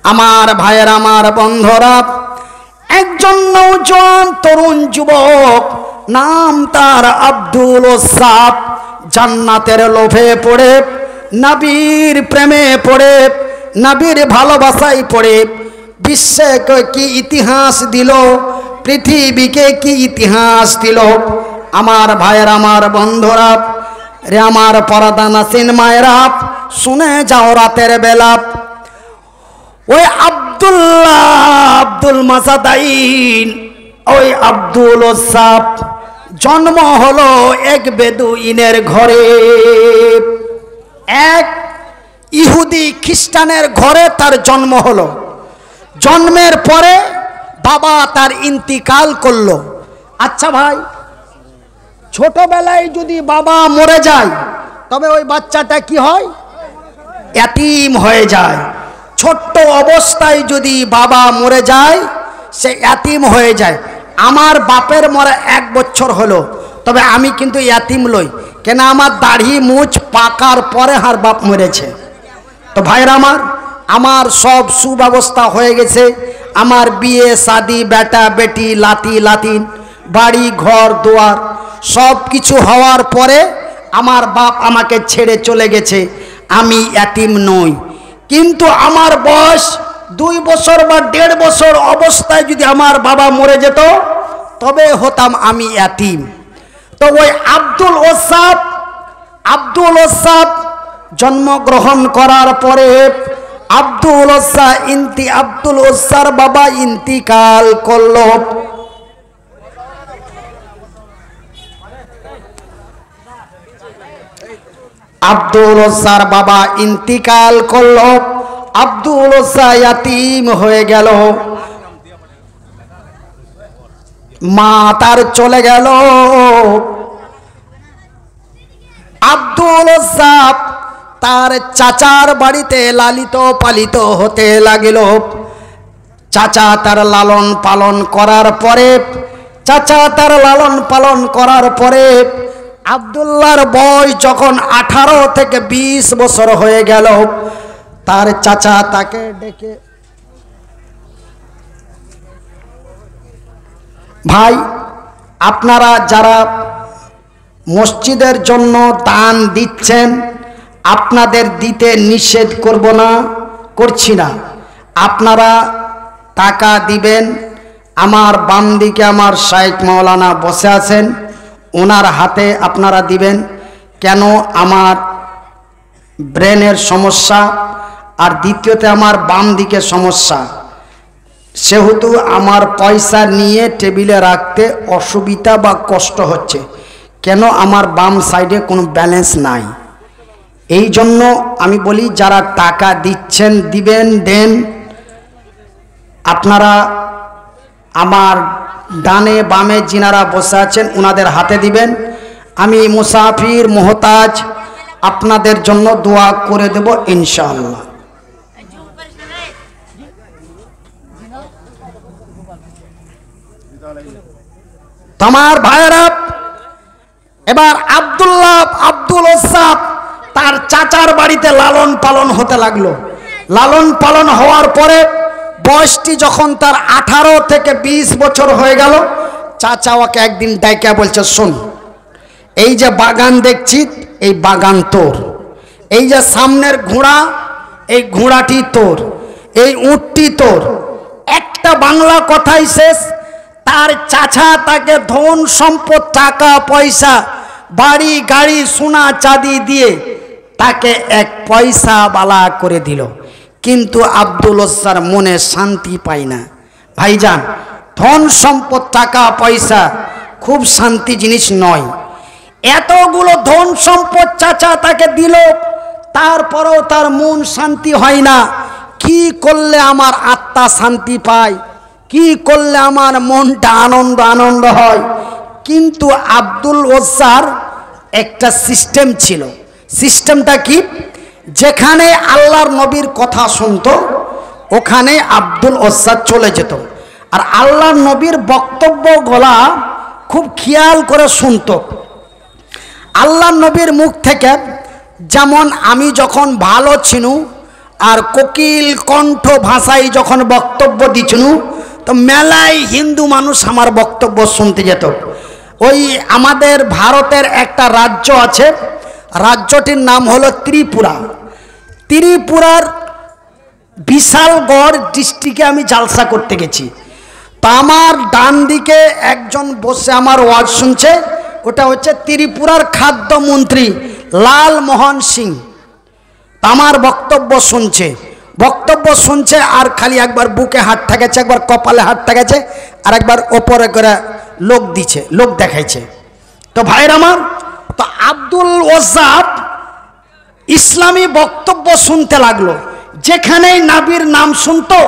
আমার ভাইয়ের, আমার বন্ধুরা, একজন নওজোয়ান তরুণ যুবক, নাম তার আব্দুল ওসাব, জান্নাতের লোভে পড়ে, নবীর প্রেমে পড়ে, নবীর ভালোবাসায় পড়ে বিশ্বকে কি ইতিহাস দিল, পৃথিবীকে কি ইতিহাস দিল। আমার ভাইয়ের, আমার বন্ধুরা, রে আমার পর্দা নাসিন মায়েরা, শুনে যাও রাতের বেলা ওই আব্দুল মাসাদাইন, ওই আব্দুল ওসাব জন্ম হলো এক বেদুইনের ঘরে, এক ইহুদি খ্রিস্টানের ঘরে তার জন্ম হলো। জন্মের পরে বাবা তার ইন্তিকাল করলো। আচ্ছা ভাই, ছোটবেলায় যদি বাবা মরে যায় তবে ওই বাচ্চাটা কি হয়? এতিম হয়ে যায়। ছোট্ট অবস্থায় যদি বাবা মরে যায় সে এতিম হয়ে যায়। আমার বাপের মরে 1 বছর হলো, তবে আমি কিন্তু এতিম লই, কেন আমার দাড়ি মুছ পাকার পরে আর বাপ মরেছে। তো ভাইরা আমার সব সুব্যবস্থা হয়ে গেছে। আমার বিয়ে শাদি, বেটা বেটি, লাতি লাতিন, বাড়ি ঘর দুয়ার সব কিছু হওয়ার পরে আমার বাপ আমাকে ছেড়ে চলে গেছে। আমি এতিম নই, কিন্তু আমার বয়স 2 বছর বা 1.5 বছর অবস্থায় যদি আমার বাবা মরে যেত তবে হতাম আমি এতিম। তো ওই আব্দুল ওসাব জন্মগ্রহণ করার পরে আব্দুল ওসার বাবা ইন্তিকাল করল। আব্দুল ওসার বাবা ইন্তিকাল করল, আব্দুল ওসা ইয়াতীম হয়ে গেল, মা তার চলে গেল। আব্দুল ওসাব তার চাচার বাড়িতে লালিত পালিত হতে লাগিল। চাচা তার লালন পালন করার পরে আব্দুল্লাহর বয়স যখন 18 থেকে 20 বছর হয়ে গেল, তার চাচা তাকে ডেকে, ভাই আপনারা যারা মসজিদের জন্য দান দিচ্ছেন, আপনাদের দিতে নিষেধ করছি না। আপনারা টাকা দিবেন। আমার বাম দিকে আমার শাইখ মাওলানা বসে আছেন, ওনার হাতে আপনারা দিবেন। কেন? আমার ব্রেনের সমস্যা, আর দ্বিতীয়তে আমার বাম দিকে সমস্যা, সেহেতু আমার পয়সা নিয়ে টেবিলে রাখতে অসুবিধা বা কষ্ট হচ্ছে। কেন? আমার বাম সাইডে কোনো ব্যালেন্স নাই। এই জন্য আমি বলি যারা টাকা দিচ্ছেন দিবেন, দেন। আপনারা আমার ডানে বামে যিনারা বসে আছেন ওনাদের হাতে দিবেন। আমি মুসাফির মোহতাজ আপনাদের জন্য দোয়া করে দেব ইনশাআল্লাহ। তোমার ভাইয়েরা, এবার আব্দুল ওসাব তার চাচার বাড়িতে লালন পালন হতে লাগলো। লালন পালন হওয়ার পরে বয়সটি যখন তার 18 থেকে 20 বছর হয়ে গেল, চাচা ওকে একদিন ডাইকা বলছে, শোন, এই যে বাগান দেখছি এই বাগান তোর, এই যে সামনের ঘোড়া এই ঘোড়াটি তোর, এই উটটি তোর। একটা বাংলা কথাই শেষ। তার চাচা তাকে ধন সম্পদ, টাকা পয়সা, বাড়ি গাড়ি, সোনা চাঁদি দিয়ে তাকে এক পয়সা বালা করে দিল। কিন্তু আব্দুল ওসার মনে শান্তি পায় না। ভাইজান, ধন সম্পদ, টাকা পয়সা খুব শান্তি জিনিস নয়। এতগুলো ধন সম্পদ চাচা তাকে দিল, তারপরেও তার মন শান্তি হয় না। কি করলে আমার আত্মা শান্তি পায়, কি করলে আমার মনটা আনন্দ হয়। কিন্তু আব্দুল ওসার একটা সিস্টেম ছিল। সিস্টেমটা কি? যেখানে আল্লাহর নবীর কথা শুনতো ওখানে আব্দুল ওসা চলে যেত, আর আল্লাহর নবীর বক্তব্যগুলা খুব খেয়াল করে শুনতো। আল্লাহর নবীর মুখ থেকে যেমন আমি যখন ভালো ছিনু আর কোকিল কণ্ঠ ভাষায় যখন বক্তব্য দিচ্ছনু তো মেলায় হিন্দু মানুষ আমার বক্তব্য শুনতে যেত। ওই আমাদের ভারতের একটা রাজ্য আছে, রাজ্যটির নাম হলো ত্রিপুরা। ত্রিপুরার বিশালগড় ডিস্ট্রিক্টে আমি জালসা করতে গেছি। তা আমার ডান দিকে একজন বসে আমার ওয়াজ শুনছে, ওটা হচ্ছে ত্রিপুরার খাদ্যমন্ত্রী লালমোহন সিং। আমার বক্তব্য শুনছে আর খালি একবার বুকে হাত ঠেকেছে, একবার কপালে হাত ঠেকেছে, আর একবার ওপরে করে লোক দেখাইছে। তো ভাইরা আমার, তো আব্দুল ওয়াহাব ইসলামী বক্তব্য শুনতে লাগলো। যেখানেই নবীর নাম শুনতো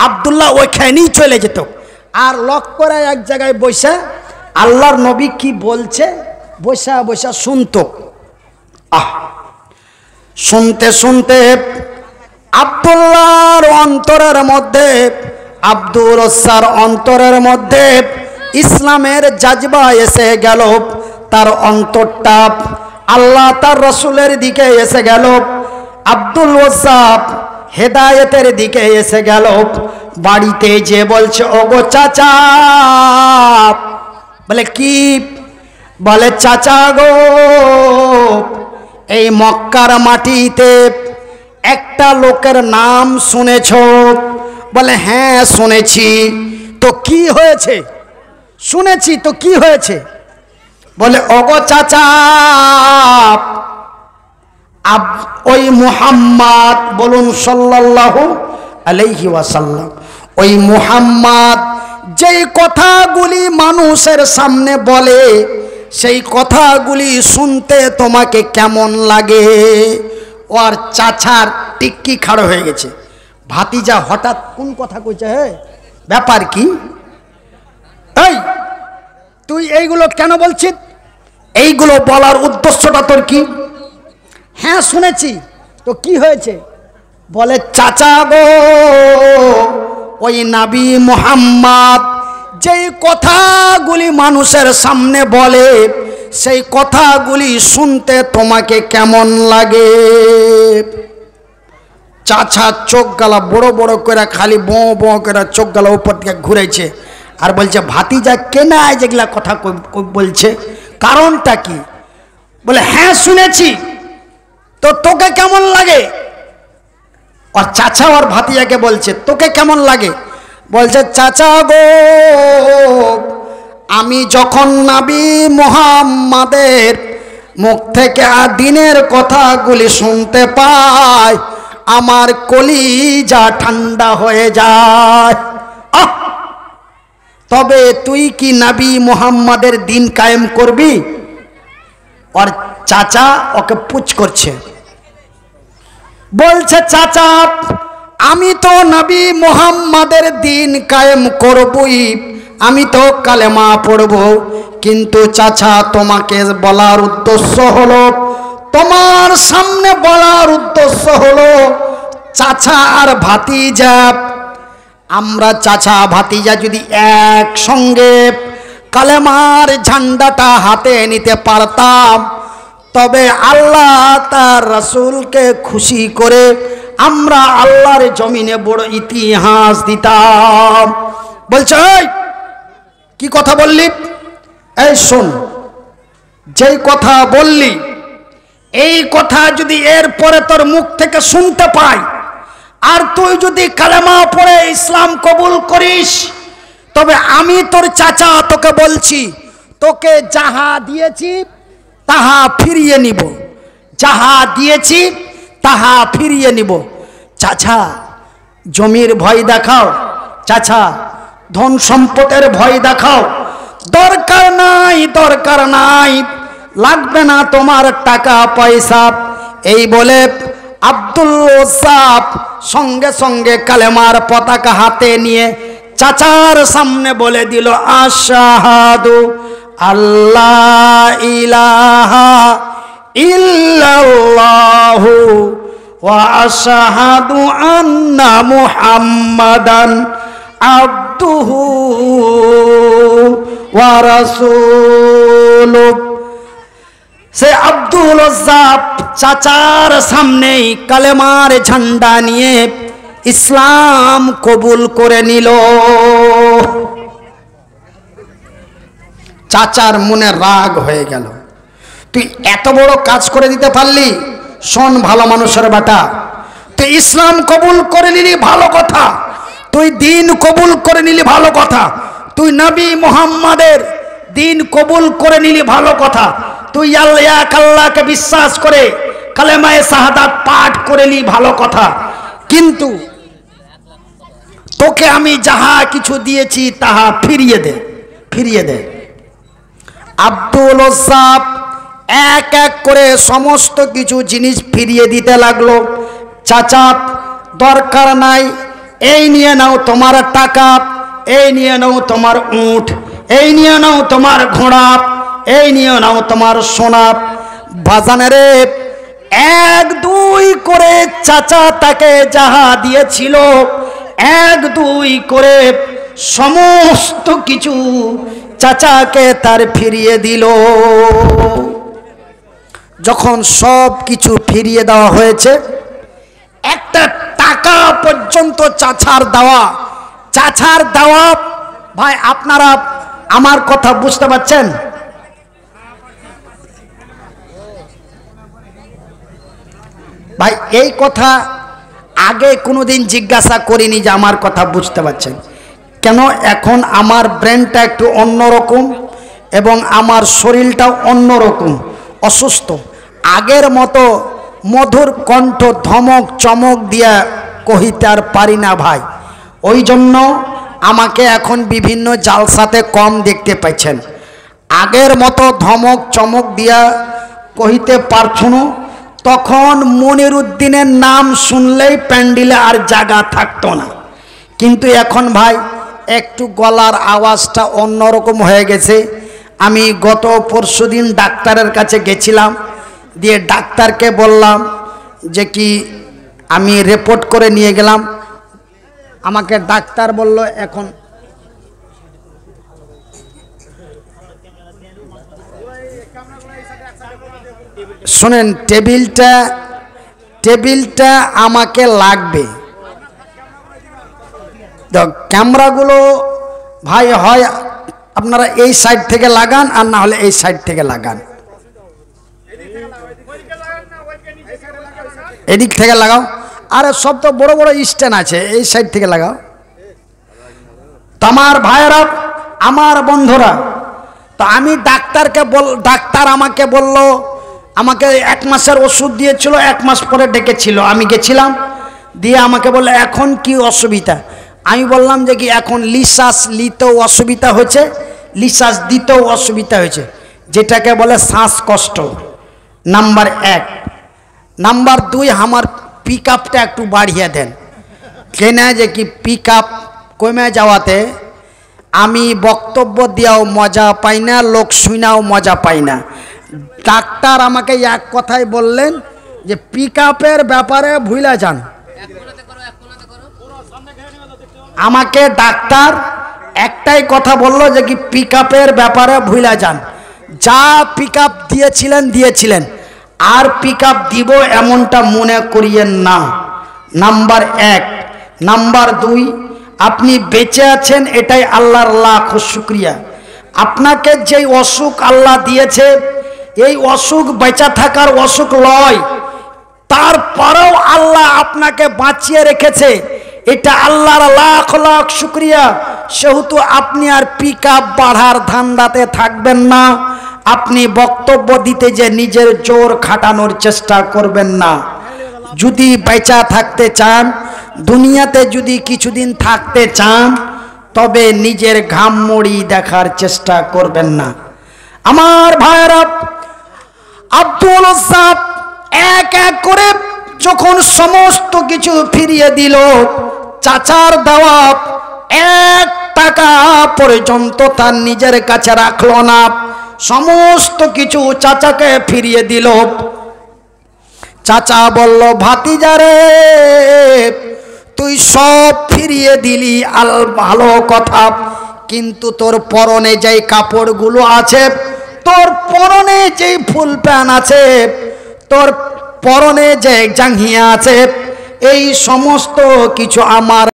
আব্দুল্লাহ ওইখানেই চলে যেত, আর লক করে এক জায়গায় বসে আল্লাহর নবী কি বলছে বসা বসা শুনতো। শুনতে শুনতে আব্দুল্লাহর অন্তরের মধ্যে, আব্দুল ওয়াহাবের অন্তরের মধ্যে ইসলামের জাজবা এসে গেল। তার অন্তরটা আল্লাহ তার রসুলের দিকে এসে গেল। আব্দুল ওয়াহাব হেদায়েতের দিকে এসে গেল। বাড়িতে যে বলছে, ওগো চাচা, বলে কি? বলে চাচা গো, এই মক্কার মাটিতে একটা লোকের নাম শুনেছ? বলে হ্যাঁ শুনেছি। তো কি হয়েছে? শুনেছি, তো কি হয়েছে? বলে ওগো চাচা, ওই মুহাম্মদ, বলুন সাল্লাল্লাহু আলাইহি ওয়াসাল্লাম, ওই মুহাম্মদ যেই কথাগুলি মানুষের সামনে বলে, সেই কথাগুলি শুনতে তোমাকে কেমন লাগে? ওর চাচার টিক্কি খাড়ো হয়ে গেছে। ভাতিজা হঠাৎ কোন কথা কইছে? হে, ব্যাপার কি? এই তুই এইগুলো কেন বলছিস? এইগুলো বলার উদ্দেশ্যটা তোর কি? হ্যাঁ শুনেছি। তো কি হয়েছে? বলে চাচা গো, ওই নবী মুহাম্মদ যেই কথাগুলি মানুষের সামনে বলে, সেই কথাগুলি শুনতে তোমাকে কেমন লাগে? চাচা চোখ গালা বড় বড় করে, খালি বঁ বঁ করে চোখ গালা উপর দিকে ঘুরেছে, আর বলছে ভাতিজা কেনা যেগুলা কথা বলছে, কারণটা কি? বলে হ্যাঁ শুনেছি। তো তোকে কেমন লাগে? আর চাচা ওর ভাতিজাকে বলছে তোকে কেমন লাগে? বলছে চাচা গো, আমি যখন নবী মুহাম্মাদের মুখ থেকে দ্বীনের কথাগুলি শুনতে পাই, আমার কলিজা ঠান্ডা হয়ে যায়। তবে তুই কি নবী মুহাম্মাদের দ্বীন কায়েম করবি? আর চাচা ওকে পুছ করছে, বলছে চাচা আমি তো নবী মুহাম্মাদের দ্বীন কায়েম করবই, আমি তো কালেমা পড়ব। কিন্তু চাচা তোমাকে বলার উদ্দেশ্য হলো, তোমার সামনে বলার উদ্দেশ্য হলো, চাচা আর ভাতিজা, আমরা চাচা ভাতিজা যদি একসঙ্গে কালেমার ঝান্ডাটা হাতে নিতে পারতাম, তবে আল্লাহ তার রাসূলকে খুশি করে আমরা আল্লাহর জমিনে বড় ইতিহাস দিতাম। বলছে এই কি কথা বললি? এই শোন, যেই কথা বললি, এই কথা যদি এর পরে তোর মুখ থেকে শুনতে পাই, আর তুই যদি কালেমা পড়ে ইসলাম কবুল করিস, তবে আমি তোর চাচা তোকে বলছি, তোকে যাহা দিয়েছি তাহা ফিরিয়ে নিব, যাহা দিয়েছি তাহা ফিরিয়ে নিব। চাচা জমির ভয় দেখাও, চাচা ধন সম্পদের ভয় দেখাও, দরকার নাই, দরকার নাই, লাগবে না তোমার টাকা পয়সা। এই বলে আব্দুল ওয়াহাব সঙ্গে সঙ্গে কালেমার পতাকা হাতে নিয়ে চাচার সামনে বলে দিল, আশহাদু আল্লাহ ইলাহা ইল্লাল্লাহু ওয়া আশহাদু আন্না মুহাম্মাদান আবদুহু ওয়া রাসূলুহু। সে আব্দুল ওজ্জাব চাচার সামনেই কালেমার ঝান্ডা নিয়ে ইসলাম কবুল করে নিল। চাচার মনে রাগ হয়ে গেল, তুই এত বড় কাজ করে দিতে পারলি? শোন ভালো মানুষের বেটা, তুই ইসলাম কবুল করে নিলি ভালো কথা, তুই দিন কবুল করে নিলি ভালো কথা, তুই নবী মুহাম্মাদের দিন কবুল করে নিলি ভালো কথা, তুই এক আল্লাহকে বিশ্বাস করে কালেমায়ে শাহাদাত পাঠ করে নিলি ভালো কথা, কিন্তু তোকে আমি যাহা কিছু দিয়েছি তাহা ফিরিয়ে দে, ফিরিয়ে দে। আব্দুল ওজ্জাব এক এক করে সমস্ত কিছু জিনিস ফিরিয়ে দিতে লাগলো। চাচা দরকার নাই, এই নিয়ে নাও তোমার টাকা, এই নিয়ে নাও তোমার উট, এই নিয়ে নাও তোমার ঘোড়া, এই নিয়ে নাও তোমার সোনা। বাজানেরে এক দুই করে চাচা তাকে যাহা দিয়েছিল এক দুই করে সমস্ত কিছু চাচাকে তার ফিরিয়ে দিল। যখন সব কিছু ফিরিয়ে দেওয়া হয়েছে, একটা টাকা পর্যন্ত চাচার দেওয়া, ভাই আপনারা আমার কথা বুঝতে পারছেন? ভাই এই কথা আগে কোনোদিন জিজ্ঞাসা করিনি যে আমার কথা বুঝতে পারছেন কেন। এখন আমার ব্রেনটা একটু অন্যরকম এবং আমার শরীরটাও অন্যরকম, অসুস্থ। আগের মতো মধুর কণ্ঠ ধমক চমক দিয়া কহিতে আর পারি না ভাই। ওই জন্য আমাকে এখন বিভিন্ন জালসাতে কম দেখতে পাচ্ছেন। আগের মতো ধমক চমক দিয়া কহিতে পারছ না। তখন মনিরুদ্দিনের নাম শুনলেই প্যান্ডেলে আর জায়গা থাকতো না, কিন্তু এখন ভাই একটু গলার আওয়াজটা অন্যরকম হয়ে গেছে। আমি গত পরশুদিন ডাক্তারের কাছে গেছিলাম, দিয়ে ডাক্তারকে বললাম যে কি আমি রিপোর্ট করে নিয়ে গেলাম। আমাকে ডাক্তার বলল এখন শোনেন, টেবিলটা আমাকে লাগবে। ক্যামেরাগুলো ভাই হয় আপনারা এই সাইড থেকে লাগান, আর না হলে এই সাইড থেকে লাগান, এদিক থেকে লাগাও। আরে সব তো বড় বড় স্ট্যান্ড আছে, এই সাইড থেকে লাগাও। তোমার ভাইয়েরা, আমার বন্ধুরা, তো আমি ডাক্তার আমাকে বলল, আমাকে 1 মাসের ওষুধ দিয়েছিল, 1 মাস পরে ডেকেছিল। আমি গেছিলাম, দিয়ে আমাকে বললো এখন কি অসুবিধা। আমি বললাম যে কি এখন নিঃশ্বাস নিতেও অসুবিধা হয়েছে, নিঃশ্বাস দিতেও অসুবিধা হয়েছে, যেটাকে বলে শ্বাসকষ্ট, নাম্বার 1। নাম্বার 2, আমার পিক আপটা একটু বাড়িয়ে দেন। কেন যে কি পিক আপ কমে যাওয়াতে আমি বক্তব্য দিয়াও মজা পাই না, লোক শুনাও মজা পাই না। ডাক্তার আমাকে এক কথাই বললেন যে পিক আপের ব্যাপারে ভুলে যান। আমাকে ডাক্তার একটাই কথা বলল যে কি পিক আপের ব্যাপারে ভুলে যান, যা পিক আপ দিয়েছিলেন আর পিক আপ দিব এমনটা মনে করিয়েন না, নাম্বার 1। নাম্বার 2, আপনি বেঁচে আছেন এটাই আল্লাহর লাখ শুকরিয়া। আপনাকে যেই অসুখ আল্লাহ দিয়েছে, এই অসুখ বেঁচে থাকার অসুখ লয়, তারপরেও আল্লাহ আপনাকে বাঁচিয়ে রেখেছে, এটা আল্লাহর লাখ লাখ শুকরিয়া। সেহেতু আপনি আর পিক আপ বাড়ার ধান্দাতে থাকবেন না, আপনি বক্তব্য দিতে যে নিজের জোর খাটানোর চেষ্টা করবেন না। যদি বেঁচে থাকতে চান, দুনিয়াতে যদি কিছুদিন থাকতে চান, তবে নিজের ঘাম মড়ি দেখার চেষ্টা করবেন না। আমার ভাইয়েরা, আব্দুল ওজ্জাব এক এক করে যখন সমস্ত কিছু ফিরিয়ে দিল, চাচার দেওয়া 1 টাকা পর্যন্ত তার নিজের কাছে রাখলো না, সমস্ত কিছু চাচাকে ফিরিয়ে দিল। চাচা বলল, ভাতিজারে তুই সব ফিরিয়ে দিলি, ভালো কথা, কিন্তু তোর পরনে যেই কাপড়গুলো আছে তোর পরনে যে ফুল প্যান্ট আছে, তোর পরনে যে জাঙ্গিয়া আছে, এই সমস্ত কিছু আমার